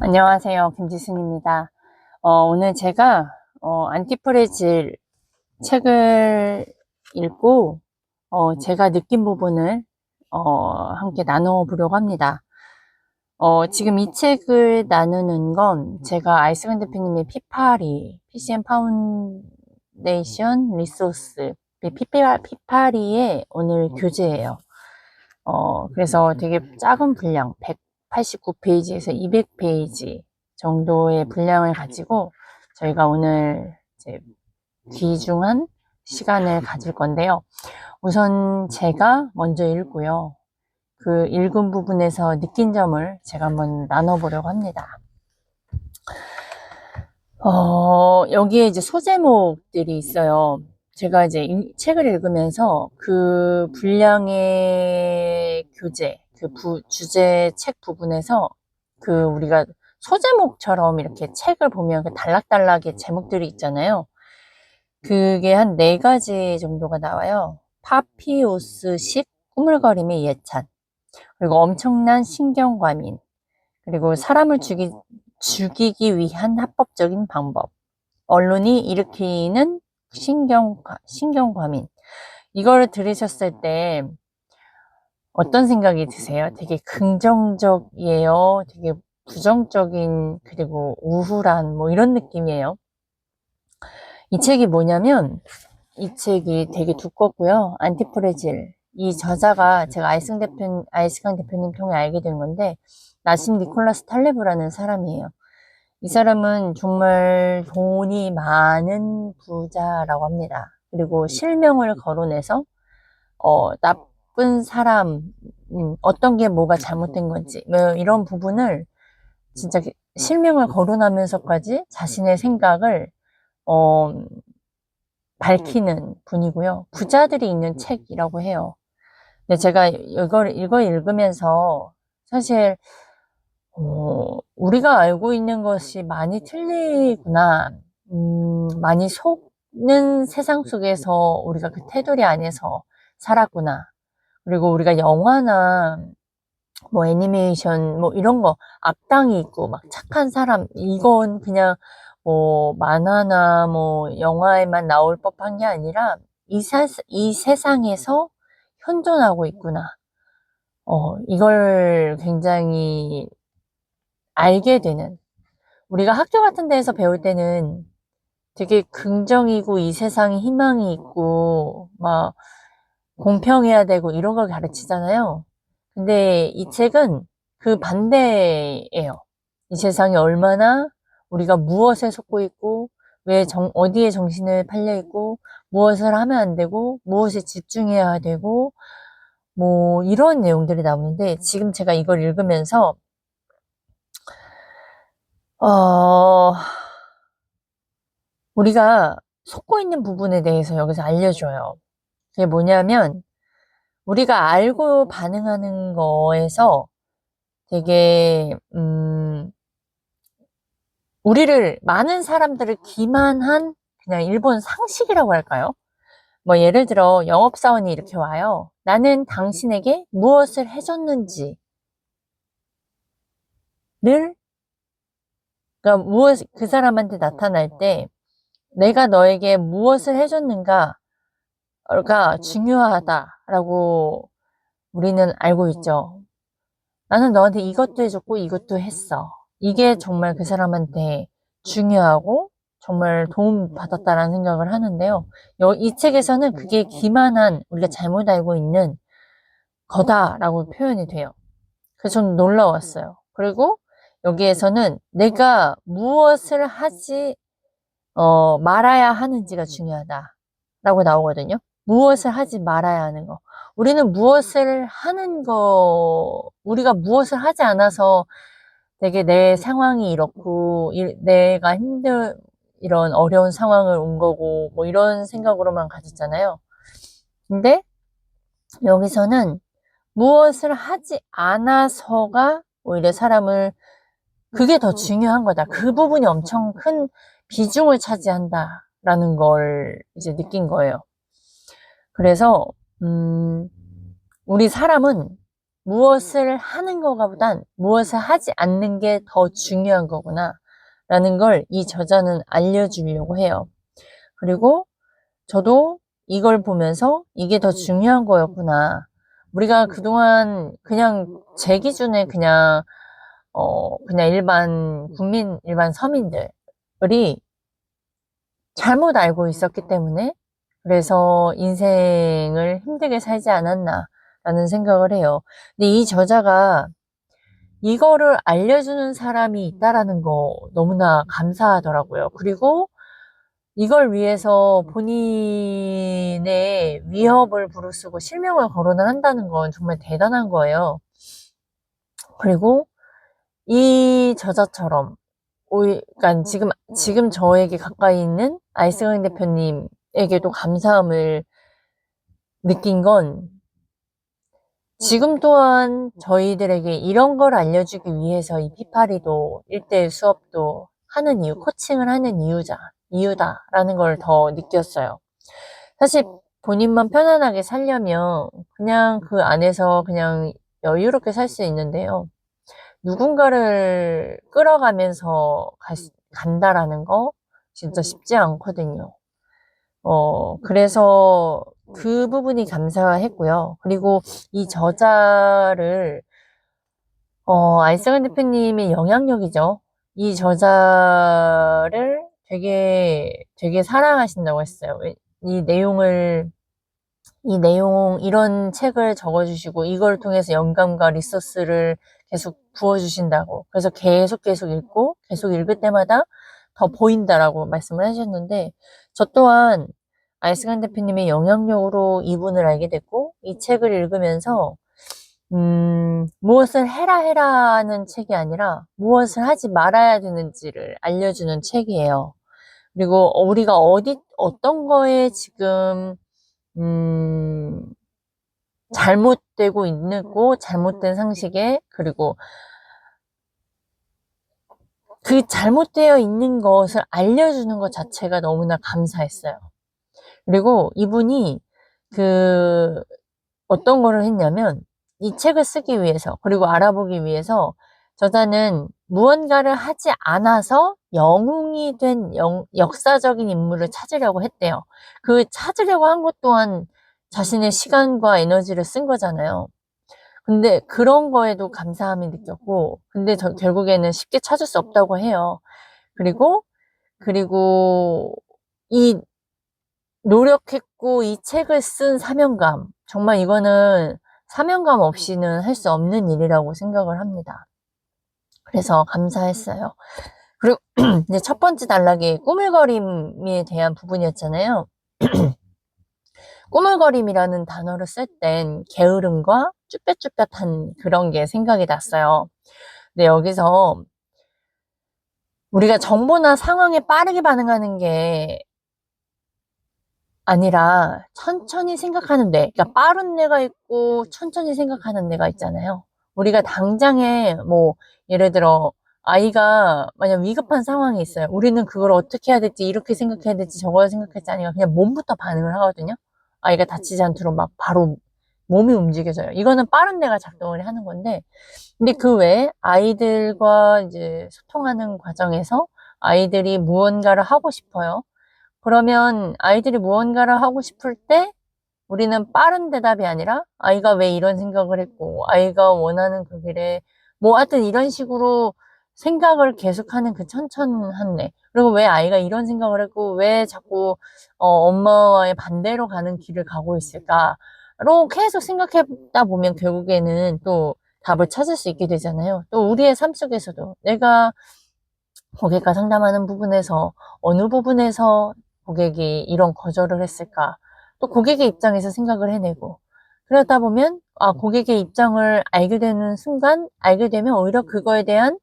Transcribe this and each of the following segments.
안녕하세요. 김지순입니다. 오늘 제가 안티프레질 책을 읽고 제가 느낀 부분을 함께 나눠 보려고 합니다. 지금 이 책을 나누는 건 제가 아이스간 대표님의 피파리, PCM 파운데이션 리소스, 피파리의 오늘 교재예요. 그래서 되게 작은 분량, 189페이지에서 200페이지 정도의 분량을 가지고 저희가 오늘 이제 귀중한 시간을 가질 건데요. 우선 제가 먼저 읽고요. 그 읽은 부분에서 느낀 점을 제가 한번 나눠보려고 합니다. 여기에 이제 소제목들이 있어요. 제가 이제 책을 읽으면서 그 분량의 교재, 주제 책 부분에서 우리가 소제목처럼 이렇게 책을 보면 그 단락단락의 제목들이 있잖아요. 그게 한 4가지 정도가 나와요. 파피오스식 꾸물거림의 예찬, 그리고 엄청난 신경과민, 그리고 사람을 죽이기 위한 합법적인 방법, 언론이 일으키는 신경과민. 이걸 들으셨을 때 어떤 생각이 드세요? 되게 긍정적이에요? 되게 부정적인, 그리고 우울한 뭐 이런 느낌이에요. 이 책이 뭐냐면 이 책이 되게 두껍고요. 안티프레질. 이 저자가 제가 아이스강 대표님 통해 알게 된 건데 나심 니콜라스 탈레브라는 사람이에요. 이 사람은 정말 돈이 많은 부자라고 합니다. 그리고 실명을 거론해서 나쁜 사람, 어떤 게 뭐가 잘못된 건지 뭐 이런 부분을 진짜 실명을 거론하면서까지 자신의 생각을 어, 밝히는 분이고요. 부자들이 있는 책이라고 해요. 근데 제가 이걸 읽으면서 사실 우리가 알고 있는 것이 많이 틀리구나. 많이 속는 세상 속에서 우리가 그 테두리 안에서 살았구나. 그리고 우리가 영화나 뭐 애니메이션 뭐 이런 거 악당이 있고 막 착한 사람 이건 그냥 뭐 만화나 뭐 영화에만 나올 법한 게 아니라 이 세상에서 현존하고 있구나. 이걸 굉장히 알게 되는 우리가 학교 같은 데에서 배울 때는 되게 긍정이고 이 세상에 희망이 있고 막 공평해야 되고 이런 걸 가르치잖아요. 근데 이 책은 그 반대예요. 이 세상이 얼마나 우리가 무엇에 속고 있고 어디에 정신을 팔려 있고 무엇을 하면 안 되고 무엇에 집중해야 되고 뭐 이런 내용들이 나오는데 지금 제가 이걸 읽으면서 어, 우리가 속고 있는 부분에 대해서 여기서 알려줘요. 그게 뭐냐면 우리가 알고 반응하는 거에서 되게 많은 사람들을 기만한 그냥 일본 상식이라고 할까요? 뭐 예를 들어 영업사원이 이렇게 와요. 나는 당신에게 무엇을 해줬는지를 그러니까 그 사람한테 나타날 때 내가 너에게 무엇을 해줬는가가 중요하다라고 우리는 알고 있죠. 나는 너한테 이것도 해줬고 이것도 했어. 이게 정말 그 사람한테 중요하고 정말 도움 받았다라는 생각을 하는데요. 이 책에서는 그게 기만한 우리가 잘못 알고 있는 거다라고 표현이 돼요. 그래서 좀 놀라웠어요. 그리고 여기에서는 내가 무엇을 하지 말아야 하는지가 중요하다라고 나오거든요. 무엇을 하지 말아야 하는 거. 우리가 무엇을 하지 않아서 되게 내 상황이 이렇고, 내가 이런 어려운 상황을 온 거고, 뭐 이런 생각으로만 가졌잖아요. 근데 여기서는 무엇을 하지 않아서가 오히려 그게 더 중요한 거다. 그 부분이 엄청 큰 비중을 차지한다라는 걸 이제 느낀 거예요. 그래서, 우리 사람은 무엇을 하는 거보단 무엇을 하지 않는 게 더 중요한 거구나 라는 걸 이 저자는 알려주려고 해요. 그리고 저도 이걸 보면서 이게 더 중요한 거였구나. 우리가 그동안 그냥 제 기준에 그냥 일반 국민, 일반 서민들이 잘못 알고 있었기 때문에 그래서 인생을 힘들게 살지 않았나라는 생각을 해요. 근데 이 저자가 이거를 알려주는 사람이 있다라는 거 너무나 감사하더라고요. 그리고 이걸 위해서 본인의 위협을 부르쓰고 실명을 거론을 한다는 건 정말 대단한 거예요. 그리고 이 저자처럼 그러니까 지금 저에게 가까이 있는 아이스강 대표님에게도 감사함을 느낀 건 지금 또한 저희들에게 이런 걸 알려주기 위해서 이 피파리도 1대1 수업도 하는 이유, 코칭을 하는 이유다라는 걸 더 느꼈어요. 사실 본인만 편안하게 살려면 그냥 그 안에서 그냥 여유롭게 살 수 있는데요. 누군가를 끌어가면서 간다라는 거 진짜 쉽지 않거든요. 그래서 그 부분이 감사했고요. 그리고 이 저자를, 아이스강 대표님의 영향력이죠. 이 저자를 되게 사랑하신다고 했어요. 이런 책을 적어주시고, 이걸 통해서 영감과 리소스를 계속 부어주신다고. 그래서 계속 읽고, 계속 읽을 때마다 더 보인다라고 말씀을 하셨는데, 저 또한 아이스강 대표님의 영향력으로 이분을 알게 됐고, 이 책을 읽으면서, 무엇을 해라 하는 책이 아니라, 무엇을 하지 말아야 되는지를 알려주는 책이에요. 그리고 우리가 어떤 거에 지금, 음, 잘못되고 있고, 잘못된 상식에, 그리고 그 잘못되어 있는 것을 알려주는 것 자체가 너무나 감사했어요. 그리고 이분이 어떤 거를 했냐면, 이 책을 쓰기 위해서, 그리고 알아보기 위해서, 저자는 무언가를 하지 않아서 영웅이 된 역사적인 인물을 찾으려고 했대요. 그 찾으려고 한 것 또한 자신의 시간과 에너지를 쓴 거잖아요. 근데 그런 거에도 감사함이 느꼈고, 근데 결국에는 쉽게 찾을 수 없다고 해요. 그리고 이 노력했고 이 책을 쓴 사명감, 정말 이거는 사명감 없이는 할 수 없는 일이라고 생각을 합니다. 그래서 감사했어요. 그리고 이제 첫 번째 단락이 꾸물거림에 대한 부분이었잖아요. 꾸물거림이라는 단어를 쓸 땐 게으름과 쭈뼛쭈뼛한 그런 게 생각이 났어요. 근데 여기서 우리가 정보나 상황에 빠르게 반응하는 게 아니라 천천히 생각하는 뇌, 그러니까 빠른 뇌가 있고 천천히 생각하는 뇌가 있잖아요. 우리가 당장에 예를 들어 아이가 만약 위급한 상황이 있어요. 우리는 그걸 어떻게 해야 될지, 이렇게 생각해야 될지, 저걸 생각할지 아니라 그냥 몸부터 반응을 하거든요. 아이가 다치지 않도록 막 바로 몸이 움직여져요. 이거는 빠른 뇌가 작동을 하는 건데, 근데 그 외에 아이들과 이제 소통하는 과정에서 아이들이 무언가를 하고 싶어요. 그러면 아이들이 무언가를 하고 싶을 때 우리는 빠른 대답이 아니라 아이가 왜 이런 생각을 했고, 아이가 원하는 그 길에 하여튼 이런 식으로 생각을 계속하는 그 천천한 애. 그리고 왜 아이가 이런 생각을 했고 왜 자꾸 엄마와의 반대로 가는 길을 가고 있을까로 계속 생각하다 보면 결국에는 또 답을 찾을 수 있게 되잖아요. 또 우리의 삶 속에서도 내가 고객과 상담하는 부분에서 어느 부분에서 고객이 이런 거절을 했을까? 또 고객의 입장에서 생각을 해내고 그러다 보면 고객의 입장을 알게 되면 오히려 그거에 대한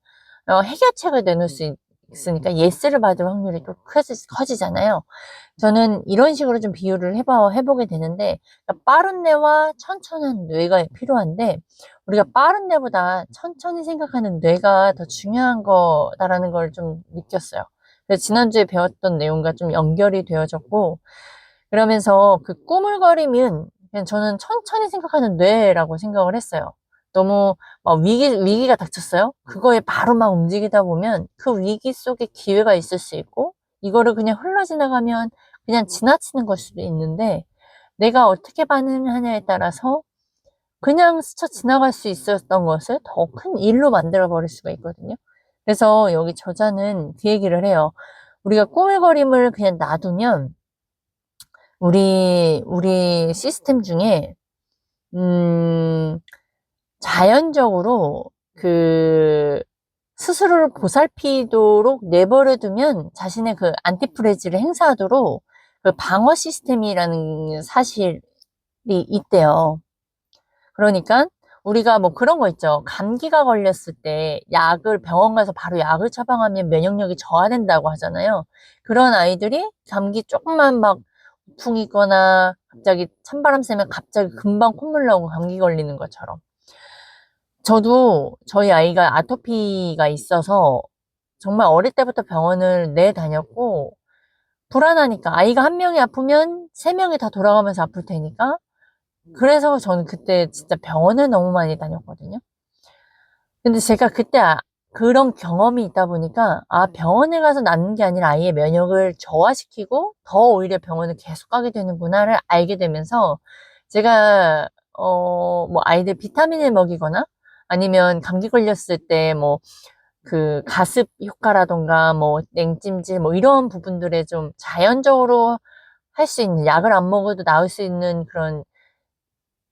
해결책을 내놓을 수 있으니까 예스를 받을 확률이 또 커지잖아요. 저는 이런 식으로 좀 비유를 해보게 되는데, 그러니까 빠른 뇌와 천천한 뇌가 필요한데, 우리가 빠른 뇌보다 천천히 생각하는 뇌가 더 중요한 거다라는 걸 좀 느꼈어요. 그래서 지난주에 배웠던 내용과 좀 연결이 되어졌고, 그러면서 그 꾸물거림은 그냥 저는 천천히 생각하는 뇌라고 생각을 했어요. 너무 막 위기가 닥쳤어요. 그거에 바로 막 움직이다 보면 그 위기 속에 기회가 있을 수 있고, 이거를 그냥 흘러 지나가면 그냥 지나치는 걸 수도 있는데, 내가 어떻게 반응하냐에 따라서 그냥 스쳐 지나갈 수 있었던 것을 더 큰 일로 만들어 버릴 수가 있거든요. 그래서 여기 저자는 그 얘기를 해요. 우리가 꾸물거림을 그냥 놔두면 우리 시스템 중에 자연적으로 그 스스로를 보살피도록 내버려 두면 자신의 그 안티프레지를 행사하도록 그 방어 시스템이라는 사실이 있대요. 그러니까 우리가 뭐 그런 거 있죠. 감기가 걸렸을 때 병원 가서 바로 약을 처방하면 면역력이 저하된다고 하잖아요. 그런 아이들이 감기 조금만 막 우풍이거나 갑자기 찬바람 쐬면 갑자기 금방 콧물 나오고 감기 걸리는 것처럼. 저도 저희 아이가 아토피가 있어서 정말 어릴 때부터 병원을 다녔고, 불안하니까 아이가 한 명이 아프면 세 명이 다 돌아가면서 아플 테니까, 그래서 저는 그때 진짜 병원을 너무 많이 다녔거든요. 근데 제가 그때 그런 경험이 있다 보니까, 병원에 가서 낫는 게 아니라 아이의 면역을 저하시키고 더 오히려 병원을 계속 가게 되는구나를 알게 되면서, 제가 뭐 아이들 비타민을 먹이거나 아니면 감기 걸렸을 때 뭐 그 가습 효과라던가 뭐 냉찜질 뭐 이런 부분들에 좀 자연적으로 할 수 있는, 약을 안 먹어도 나을 수 있는 그런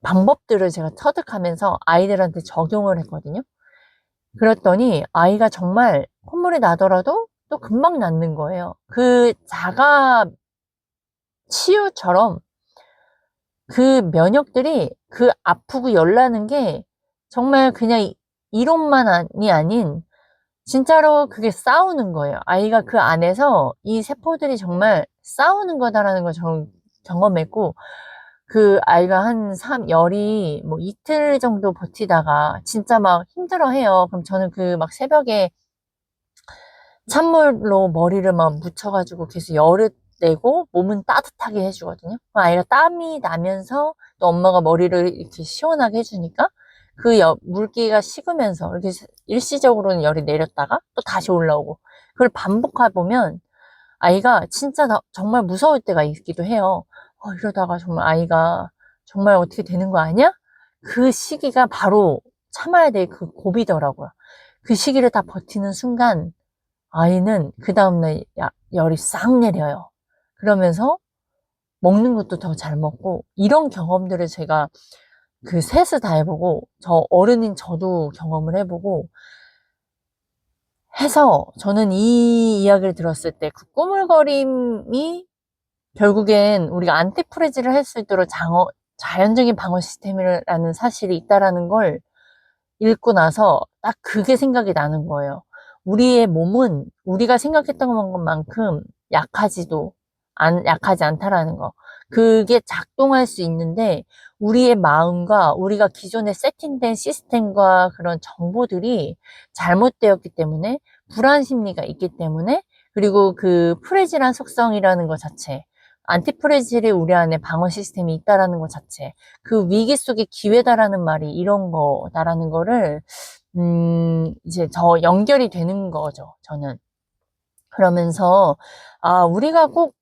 방법들을 제가 터득하면서 아이들한테 적용을 했거든요. 그랬더니 아이가 정말 콧물이 나더라도 또 금방 낫는 거예요. 그 자가 치유처럼 그 면역들이 그 아프고 열나는 게 정말 그냥 이론만이 아닌 진짜로 그게 싸우는 거예요. 아이가 그 안에서 이 세포들이 정말 싸우는 거다라는 걸 저는 경험했고, 그 아이가 열이 뭐 이틀 정도 버티다가 진짜 막 힘들어 해요. 그럼 저는 그 막 새벽에 찬물로 머리를 막 묻혀가지고 계속 열을 내고 몸은 따뜻하게 해주거든요. 아이가 땀이 나면서 또 엄마가 머리를 이렇게 시원하게 해주니까 그 물기가 식으면서 이렇게 일시적으로는 열이 내렸다가 또 다시 올라오고, 그걸 반복하다 보면 아이가 진짜 정말 무서울 때가 있기도 해요. 이러다가 정말 아이가 정말 어떻게 되는 거 아니야? 그 시기가 바로 참아야 될 그 고비더라고요. 그 시기를 다 버티는 순간 아이는 그 다음날 열이 싹 내려요. 그러면서 먹는 것도 더 잘 먹고, 이런 경험들을 제가 그 셋을 다 해보고, 저 어른인 저도 경험을 해보고 해서, 저는 이 이야기를 들었을 때 그 꾸물거림이 결국엔 우리가 안티프레지를 할 수 있도록 자연적인 방어 시스템이라는 사실이 있다라는 걸 읽고 나서 딱 그게 생각이 나는 거예요. 우리의 몸은 우리가 생각했던 것만큼 약하지 않다라는 거. 그게 작동할 수 있는데, 우리의 마음과 우리가 기존에 세팅된 시스템과 그런 정보들이 잘못되었기 때문에, 불안 심리가 있기 때문에, 그리고 그 프레질한 속성이라는 것 자체, 안티프레질이 우리 안에 방어 시스템이 있다라는 것 자체, 그 위기 속의 기회다라는 말이 이런 거다라는 거를 이제 연결이 되는 거죠, 저는. 그러면서 우리가 꼭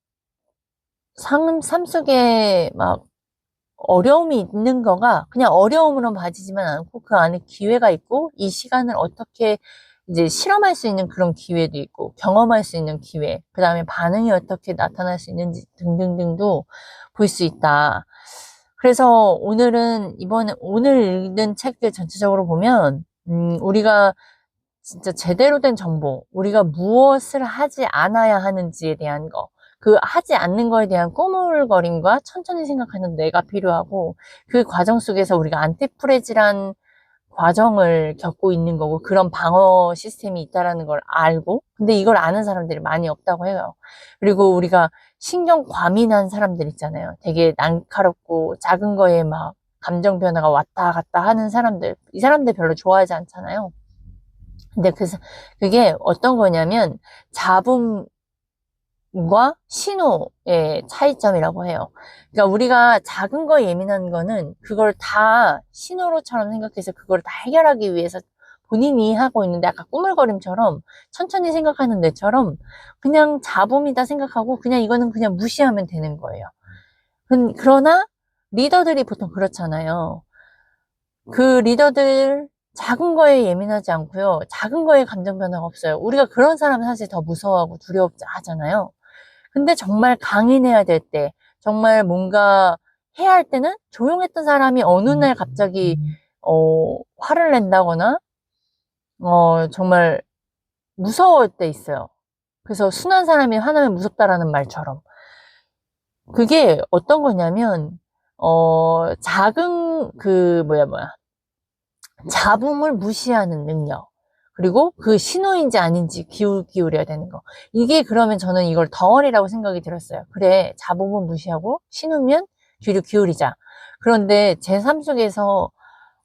삶 속에 막 어려움이 있는 거가 그냥 어려움으로 봐지지만 않고, 그 안에 기회가 있고, 이 시간을 어떻게 이제 실험할 수 있는 그런 기회도 있고, 경험할 수 있는 기회, 그 다음에 반응이 어떻게 나타날 수 있는지 등등등도 볼 수 있다. 그래서 오늘 읽은 책들 전체적으로 보면, 우리가 진짜 제대로 된 정보, 우리가 무엇을 하지 않아야 하는지에 대한 거, 그 하지 않는 거에 대한 꼬물거림과 천천히 생각하는 뇌가 필요하고, 그 과정 속에서 우리가 안티프레질한 과정을 겪고 있는 거고, 그런 방어 시스템이 있다라는 걸 알고, 근데 이걸 아는 사람들이 많이 없다고 해요. 그리고 우리가 신경 과민한 사람들 있잖아요. 되게 날카롭고 작은 거에 막 감정 변화가 왔다 갔다 하는 사람들, 이 사람들 별로 좋아하지 않잖아요. 근데 그게 어떤 거냐면, 잡음이 신호의 차이점이라고 해요. 그러니까 우리가 작은 거에 예민한 거는 그걸 다 신호로처럼 생각해서 그걸 다 해결하기 위해서 본인이 하고 있는데 아까 꾸물거림처럼 천천히 생각하는 데처럼 그냥 잡음이다 생각하고 그냥 이거는 그냥 무시하면 되는 거예요. 그러나 리더들이 보통 그렇잖아요. 그 리더들 작은 거에 예민하지 않고요. 작은 거에 감정 변화가 없어요. 우리가 그런 사람은 사실 더 무서워하고 두렵지 하잖아요. 근데 정말 강인해야 될 때, 정말 뭔가 해야 할 때는 조용했던 사람이 어느 날 갑자기 화를 낸다거나 정말 무서울 때 있어요. 그래서 순한 사람이 화나면 무섭다라는 말처럼 그게 어떤 거냐면 작은 잡음을 무시하는 능력. 그리고 그 신호인지 아닌지 기울여야 되는 거. 이게 그러면 저는 이걸 덩어리라고 생각이 들었어요. 그래, 잡음은 무시하고 신우면 귀를 기울이자. 그런데 제 삶 속에서,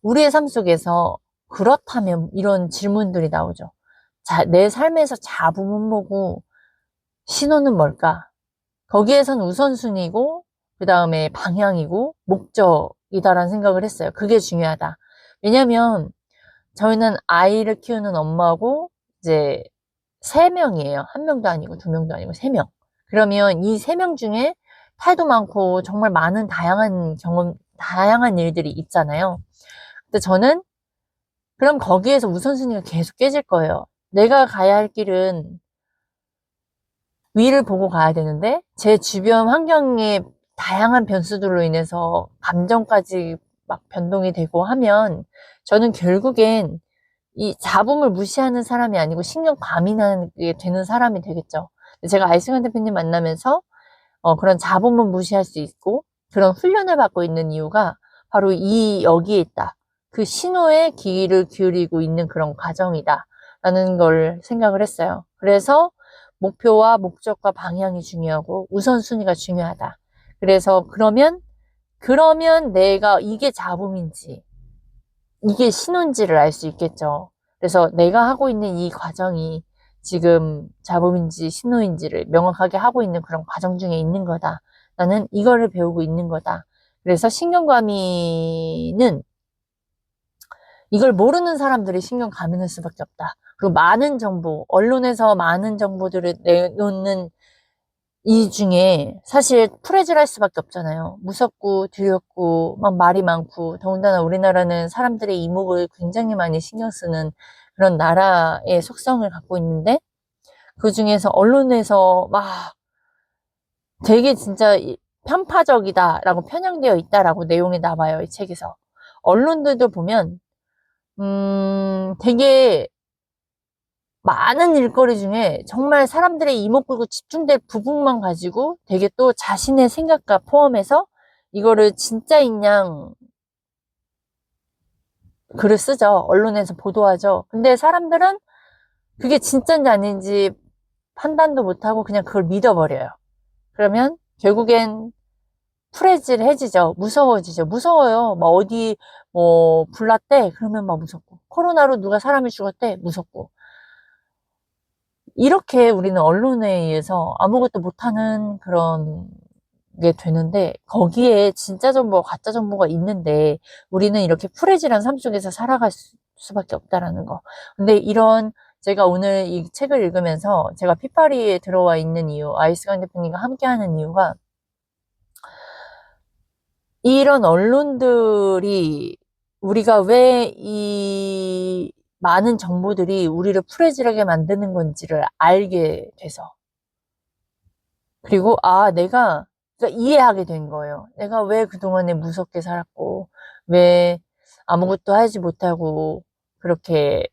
우리의 삶 속에서 그렇다면 이런 질문들이 나오죠. 내 삶에서 잡음은 뭐고, 신호는 뭘까? 거기에선 우선순위고, 그 다음에 방향이고, 목적이다라는 생각을 했어요. 그게 중요하다. 왜냐면, 저희는 아이를 키우는 엄마고 이제 3명이에요. 1명도 아니고 2명도 아니고 3명. 그러면 이 3명 중에 탈도 많고 정말 많은 다양한 일들이 있잖아요. 근데 저는 그럼 거기에서 우선순위가 계속 깨질 거예요. 내가 가야 할 길은 위를 보고 가야 되는데 제 주변 환경의 다양한 변수들로 인해서 감정까지 막 변동이 되고 하면 저는 결국엔 이 잡음을 무시하는 사람이 아니고 신경 과민하게 되는 사람이 되겠죠. 제가 아이승환 대표님 만나면서 그런 잡음은 무시할 수 있고 그런 훈련을 받고 있는 이유가 바로 여기에 있다. 그 신호에 귀를 기울이고 있는 그런 과정이다. 라는 걸 생각을 했어요. 그래서 목표와 목적과 방향이 중요하고 우선순위가 중요하다. 그래서 그러면 내가 이게 잡음인지 이게 신호인지를 알 수 있겠죠. 그래서 내가 하고 있는 이 과정이 지금 잡음인지 신호인지를 명확하게 하고 있는 그런 과정 중에 있는 거다. 나는 이거를 배우고 있는 거다. 그래서 신경과민은 이걸 모르는 사람들이 신경과민할 수밖에 없다. 그리고 많은 정보, 언론에서 많은 정보들을 내놓는 이 중에 사실 풀해질할 수밖에 없잖아요. 무섭고 두렵고 막 말이 많고 더군다나 우리나라는 사람들의 이목을 굉장히 많이 신경 쓰는 그런 나라의 속성을 갖고 있는데 그 중에서 언론에서 막 되게 진짜 편파적이다라고 편향되어 있다라고 내용이 나와요. 이 책에서. 언론들도 보면 되게 많은 일거리 중에 정말 사람들의 이목구가 집중될 부분만 가지고 되게 또 자신의 생각과 포함해서 이거를 진짜인 양 글을 쓰죠. 언론에서 보도하죠. 근데 사람들은 그게 진짜인지 아닌지 판단도 못하고 그냥 그걸 믿어버려요. 그러면 결국엔 해지죠. 무서워지죠. 무서워요. 막 어디 불 났대? 그러면 막 무섭고. 코로나로 누가 사람이 죽었대? 무섭고. 이렇게 우리는 언론에 의해서 아무것도 못하는 그런 게 되는데 거기에 진짜 정보와 가짜 정보가 있는데 우리는 이렇게 풀해지란 삶 속에서 살아갈 수밖에 없다라는 거. 근데 제가 오늘 이 책을 읽으면서 제가 피파리에 들어와 있는 이유, 아이스강 대표님과 함께 하는 이유가 이런 언론들이 우리가 왜 이 많은 정보들이 우리를 풀해지게 만드는 건지를 알게 돼서 그리고 그러니까 이해하게 된 거예요. 내가 왜 그동안에 무섭게 살았고 왜 아무것도 하지 못하고 그렇게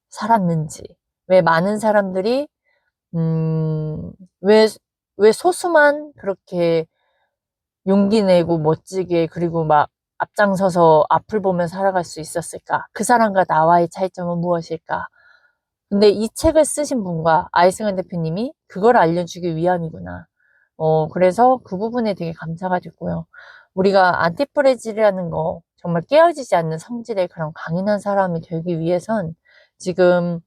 살았는지 왜 많은 사람들이 음, 왜, 왜 소수만 그렇게 용기 내고 멋지게 그리고 막 앞장서서 앞을 보며 살아갈 수 있었을까? 그 사람과 나와의 차이점은 무엇일까? 근데 이 책을 쓰신 분과 아이승환 대표님이 그걸 알려주기 위함이구나. 그래서 그 부분에 되게 감사가 됐고요. 우리가 안티프레질이라는 거, 정말 깨어지지 않는 성질의 그런 강인한 사람이 되기 위해선 지금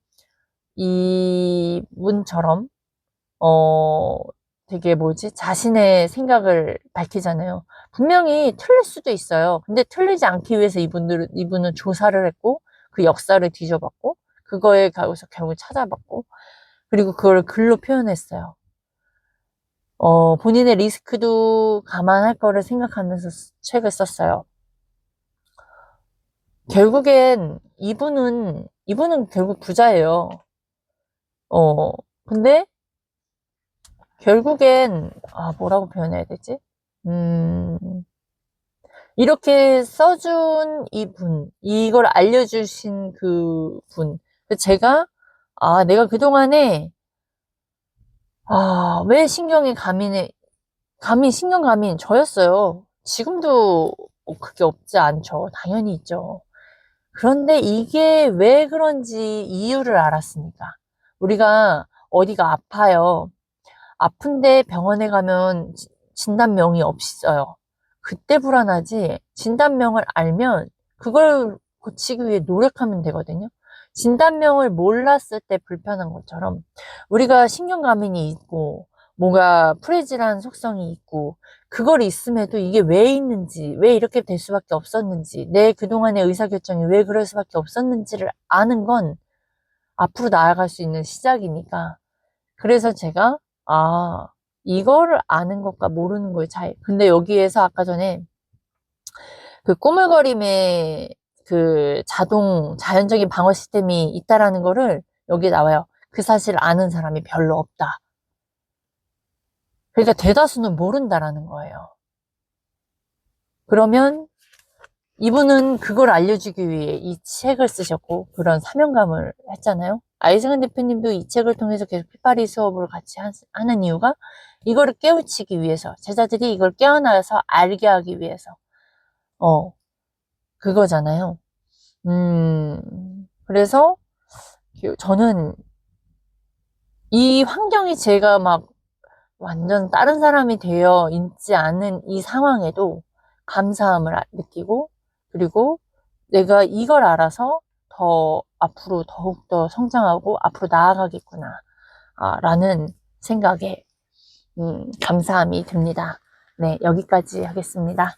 이분처럼 어, 되게 자신의 생각을 밝히잖아요. 분명히 틀릴 수도 있어요. 근데 틀리지 않기 위해서 이분은 조사를 했고, 그 역사를 뒤져봤고, 그거에 가서 결국 찾아봤고, 그리고 그걸 글로 표현했어요. 본인의 리스크도 감안할 거를 생각하면서 책을 썼어요. 결국엔 이분은 결국 부자예요. 근데 결국엔, 뭐라고 표현해야 되지? 음, 이렇게 써준 이걸 알려주신 그 분. 제가, 내가 그동안에, 왜 신경감인 저였어요. 지금도 그게 없지 않죠. 당연히 있죠. 그런데 이게 왜 그런지 이유를 알았으니까. 우리가 어디가 아파요. 아픈데 병원에 가면 진단명이 없어요. 그때 불안하지. 진단명을 알면 그걸 고치기 위해 노력하면 되거든요. 진단명을 몰랐을 때 불편한 것처럼 우리가 신경과민이 있고 뭔가 프레질한 속성이 있고 그걸 있음에도 이게 왜 있는지, 왜 이렇게 될 수밖에 없었는지, 내 그동안의 의사결정이 왜 그럴 수밖에 없었는지를 아는 건 앞으로 나아갈 수 있는 시작이니까. 그래서 제가, 이거를 아는 것과 모르는 거의 차이. 근데 여기에서 아까 전에 그 꼬물거림의 그 자연적인 방어 시스템이 있다라는 거를 여기에 나와요. 그 사실을 아는 사람이 별로 없다. 그러니까 대다수는 모른다라는 거예요. 그러면 이분은 그걸 알려주기 위해 이 책을 쓰셨고 그런 사명감을 했잖아요. 아이승환 대표님도 이 책을 통해서 계속 피파리 수업을 같이 하는 이유가 이거를 깨우치기 위해서, 제자들이 이걸 깨어나서 알게 하기 위해서 그거잖아요. 그래서 저는 이 환경이 제가 막 완전 다른 사람이 되어 있지 않은 이 상황에도 감사함을 느끼고, 그리고 내가 이걸 알아서 더 앞으로 더욱더 성장하고 앞으로 나아가겠구나, 라는 생각에, 감사함이 듭니다. 네, 여기까지 하겠습니다.